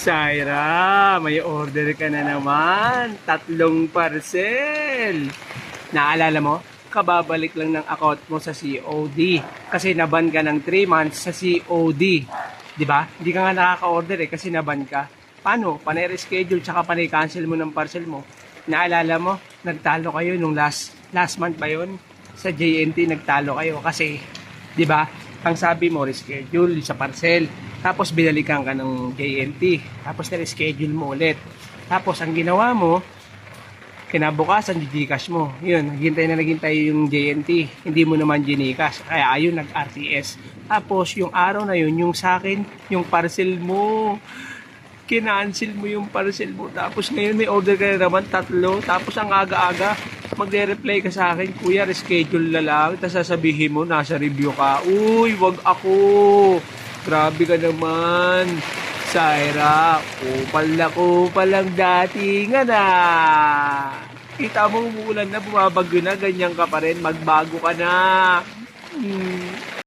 Shaira, may order ka na naman. 3 parcel. Naalala mo? Kababalik lang ng account mo sa COD. Kasi naban ka ng 3 months sa COD. Diba? Hindi ka nga nakaka-order kasi naban ka. Paano? Panay reschedule tsaka panay cancel mo ng parcel mo. Naalala mo? Nagtalo kayo nung last month ba yun? Sa JNT nagtalo kayo kasi, diba? Ang sabi mo, reschedule sa parcel. Tapos binalikan ka ng JNT. Tapos na-reschedule mo ulit. Tapos ang ginawa mo, kinabukasan, Gcash mo. Yun, naghintay yung JNT. Hindi mo naman Gcash. Kaya ayun, nag-RTS. Tapos yung araw na yun, yung sa akin, yung parcel mo, kinancel mo yung parcel mo. Tapos ngayon may order ka na naman, 3. Tapos ang aga-aga, magre-reply ka sa akin, kuya, reschedule na lang. Tapos sasabihin mo, nasa review ka. Uy, wag ako. Grabe ka naman. Shaira, kupal lang datingan na. Kita mo umuulan na, bumabagyo na, ganyan ka pa rin. Magbago ka na.